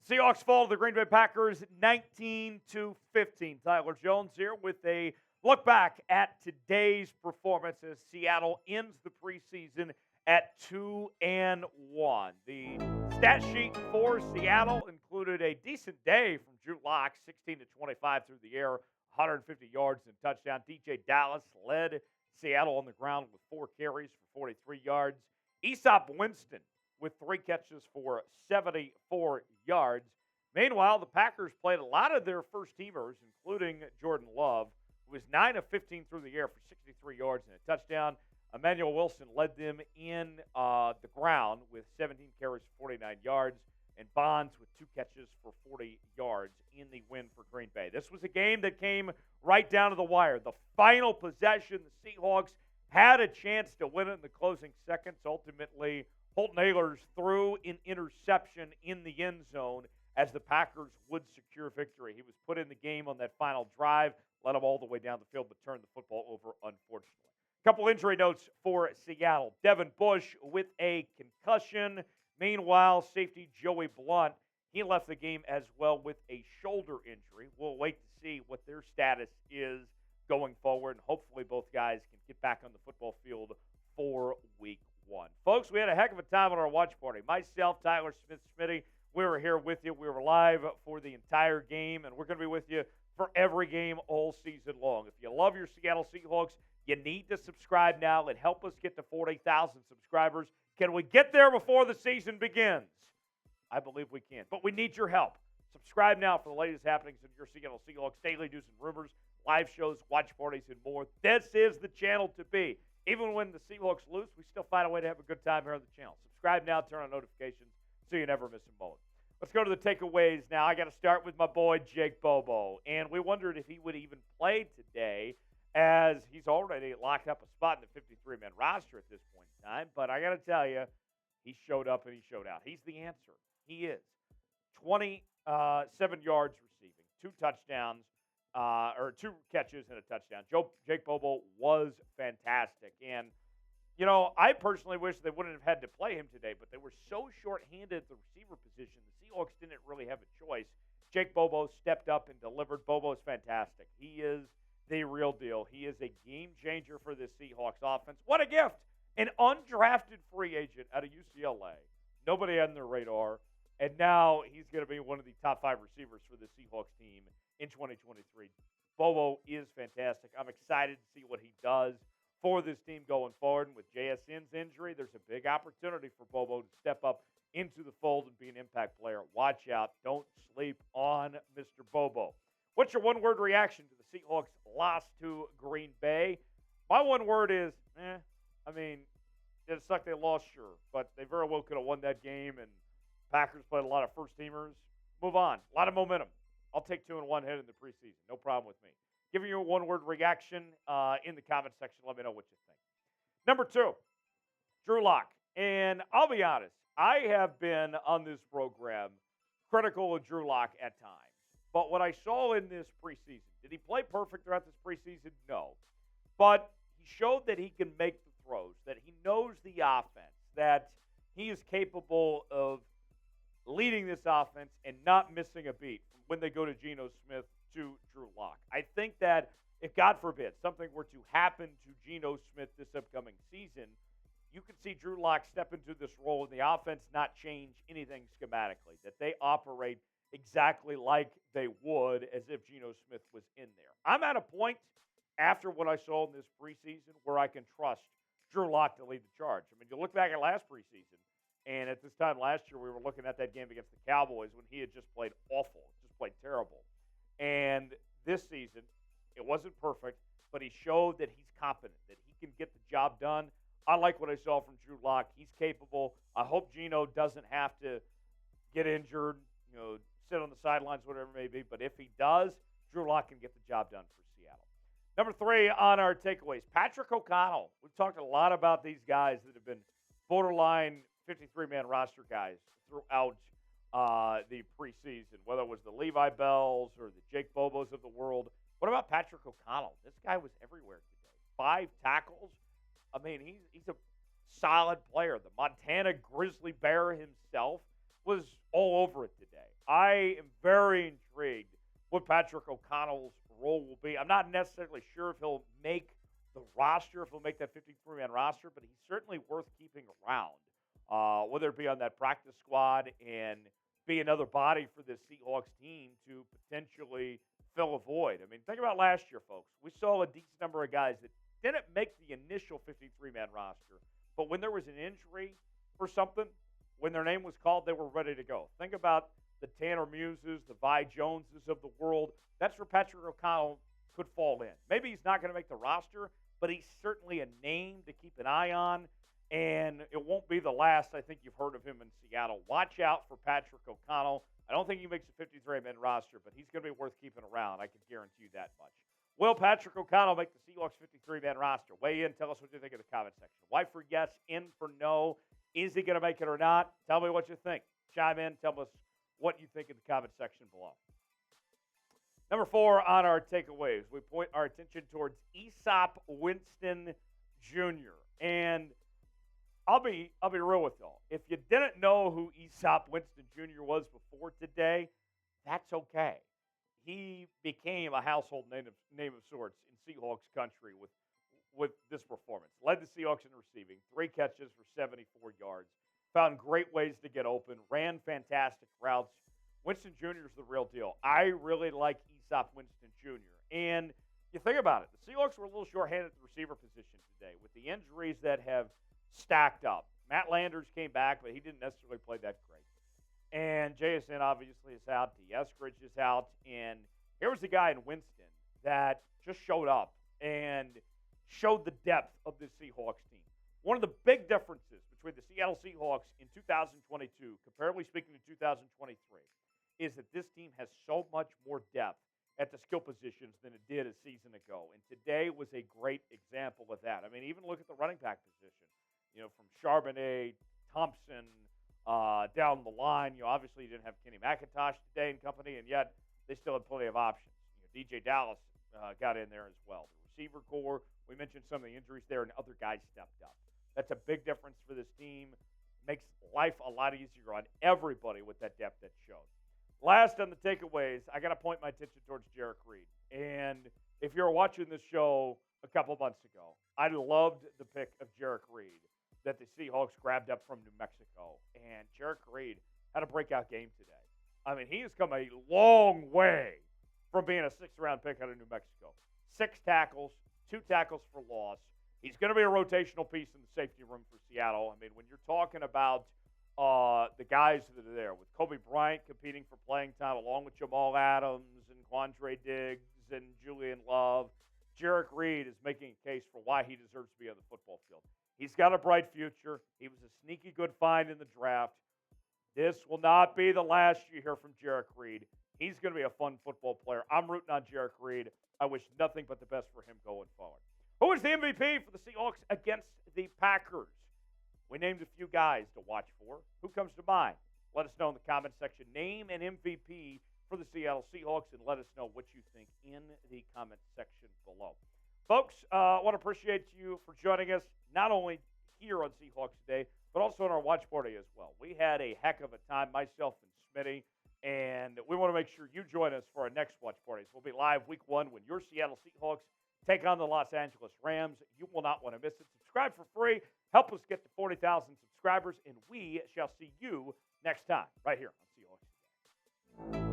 Seahawks fall to the Green Bay Packers 19-15. Tyler Jones here with a look back at today's performance as Seattle ends the preseason at 2-1. The stat sheet for Seattle included a decent day from Drew Lock, 16 to 25 through the air, 150 yards and a touchdown. DeeJay Dallas led Seattle on the ground with 4 carries for 43 yards. Easop Winston with 3 catches for 74 yards. Meanwhile, the Packers played a lot of their first-teamers, including Jordan Love, who was 9 of 15 through the air for 63 yards and a touchdown. Emmanuel Wilson led them in the ground with 17 carries for 49 yards, and Bonds with 2 catches for 40 yards in the win for Green Bay. This was a game that came right down to the wire. The final possession, the Seahawks had a chance to win it in the closing seconds. Ultimately, Holton Ahlers threw an interception in the end zone as the Packers would secure victory. He was put in the game on that final drive, led them all the way down the field, but turned the football over, unfortunately. A couple injury notes for Seattle. Devin Bush with a concussion. Meanwhile, safety Joey Blount, he left the game as well with a shoulder injury. We'll wait to see what their status is going forward, and hopefully both guys can get back on the football field for week 1. Folks, we had a heck of a time on our watch party. Myself, Tyler Smith-Smitty, we were here with you. We were live for the entire game, and we're going to be with you for every game all season long. If you love your Seattle Seahawks, you need to subscribe now and help us get to 40,000 subscribers. Can we get there before the season begins? I believe we can, but we need your help. Subscribe now for the latest happenings in your Seattle Seahawks, daily news and rumors, live shows, watch parties, and more. This is the channel to be. Even when the Seahawks lose, we still find a way to have a good time here on the channel. Subscribe now, turn on notifications so you never miss a moment. Let's go to the takeaways now. I got to start with my boy, Jake Bobo. And we wondered if he would even play today, as he's already locked up a spot in the 53-man roster at this point in time. But I got to tell you, he showed up and he showed out. He's the answer. He is. 27 yards receiving, 2 touchdowns, or 2 catches and a touchdown. Jake Bobo was fantastic. And, you know, I personally wish they wouldn't have had to play him today, but they were so short-handed at the receiver position, the Seahawks didn't really have a choice. Jake Bobo stepped up and delivered. Bobo is fantastic. He is the real deal. He is a game changer for this Seahawks offense. What a gift! An undrafted free agent out of UCLA. Nobody on their radar. And now he's going to be one of the top 5 receivers for the Seahawks team in 2023. Bobo is fantastic. I'm excited to see what he does for this team going forward. And with JSN's injury, there's a big opportunity for Bobo to step up into the fold and be an impact player. Watch out. Don't sleep on Mr. Bobo. What's your one-word reaction to the Seahawks' loss to Green Bay? My one word is, I mean, it sucked they lost, sure, but they very well could have won that game, and Packers played a lot of first-teamers. Move on. A lot of momentum. I'll take 2-1 head in the preseason. No problem with me. Give me your one-word reaction in the comment section. Let me know what you think. Number 2, Drew Lock. And I'll be honest, I have been on this program critical of Drew Lock at times. But what I saw in this preseason, did he play perfect throughout this preseason? No. But he showed that he can make the throws, that he knows the offense, that he is capable of leading this offense and not missing a beat from when they go to Geno Smith to Drew Lock. I think that if, God forbid, something were to happen to Geno Smith this upcoming season, you could see Drew Lock step into this role and the offense not change anything schematically, that they operate exactly like they would as if Geno Smith was in there. I'm at a point after what I saw in this preseason where I can trust Drew Lock to lead the charge. I mean, you look back at last preseason, and at this time last year, we were looking at that game against the Cowboys when he had just played awful, just played terrible. And this season, it wasn't perfect, but he showed that he's competent, that he can get the job done. I like what I saw from Drew Lock. He's capable. I hope Geno doesn't have to get injured, sit on the sidelines, whatever it may be. But if he does, Drew Lock can get the job done for Seattle. Number 3 on our takeaways, Patrick O'Connell. We've talked a lot about these guys that have been borderline 53-man roster guys throughout the preseason, whether it was the Levi Bells or the Jake Bobos of the world. What about Patrick O'Connell? This guy was everywhere today. 5 tackles. I mean, he's a solid player. The Montana Grizzly Bear himself was all over it today. I am very intrigued what Patrick O'Connell's role will be. I'm not necessarily sure if he'll make the roster, if he'll make that 53-man roster, but he's certainly worth keeping around, whether it be on that practice squad and be another body for the Seahawks team to potentially fill a void. I mean, think about last year, folks. We saw a decent number of guys that didn't make the initial 53-man roster, but when there was an injury or something, when their name was called, they were ready to go. Think about the Tanner Muses, the Vi Joneses of the world. That's where Patrick O'Connell could fall in. Maybe he's not going to make the roster, but he's certainly a name to keep an eye on, and it won't be the last I think you've heard of him in Seattle. Watch out for Patrick O'Connell. I don't think he makes a 53-man roster, but he's going to be worth keeping around. I can guarantee you that much. Will Patrick O'Connell make the Seahawks 53-man roster? Weigh in. Tell us what you think in the comment section. Y for yes, in for no. Is he going to make it or not? Tell me what you think. Chime in. Tell us what you think in the comment section below. Number 4 on our takeaways, we point our attention towards Easop Winston Jr. And I'll be real with y'all. If you didn't know who Easop Winston Jr. was before today, that's okay. He became a household name of sorts in Seahawks country with this performance. Led the Seahawks in receiving, 3 catches for 74 yards. Found great ways to get open, ran fantastic routes. Winston Jr. is the real deal. I really like Easop Winston Jr. And you think about it, the Seahawks were a little short-handed at the receiver position today with the injuries that have stacked up. Matt Landers came back, but he didn't necessarily play that great. And JSN obviously is out. D. Eskridge is out. And here was a guy in Winston that just showed up and showed the depth of this Seahawks team. One of the big differences between the Seattle Seahawks in 2022, comparatively speaking to 2023, is that this team has so much more depth at the skill positions than it did a season ago. And today was a great example of that. I mean, even look at the running back position. You know, from Charbonnet, Thompson, down the line. You know, obviously you didn't have Kenny McIntosh today and company, and yet they still had plenty of options. You know, DeeJay Dallas got in there as well. The receiver core, we mentioned some of the injuries there, and other guys stepped up. That's a big difference for this team. Makes life a lot easier on everybody with that depth that showed. Last on the takeaways, I got to point my attention towards Jerrick Reed. And if you're watching this show a couple months ago, I loved the pick of Jerrick Reed that the Seahawks grabbed up from New Mexico. And Jerrick Reed had a breakout game today. I mean, he has come a long way from being a 6th-round pick out of New Mexico. 6 tackles, 2 tackles for loss. He's going to be a rotational piece in the safety room for Seattle. I mean, when you're talking about the guys that are there, with Coby Bryant competing for playing time along with Jamal Adams and Quandre Diggs and Julian Love, Jerrick Reed is making a case for why he deserves to be on the football field. He's got a bright future. He was a sneaky good find in the draft. This will not be the last you hear from Jerrick Reed. He's going to be a fun football player. I'm rooting on Jerrick Reed. I wish nothing but the best for him going forward. Who is the MVP for the Seahawks against the Packers? We named a few guys to watch for. Who comes to mind? Let us know in the comment section. Name an MVP for the Seattle Seahawks, and let us know what you think in the comment section below. Folks, I want to appreciate you for joining us, not only here on Seahawks Today, but also on our watch party as well. We had a heck of a time, myself and Smitty, and we want to make sure you join us for our next watch parties. We'll be live week 1 when your Seattle Seahawks take on the Los Angeles Rams. You will not want to miss it. Subscribe for free. Help us get to 40,000 subscribers, and we shall see you next time right here on Seahawks Today.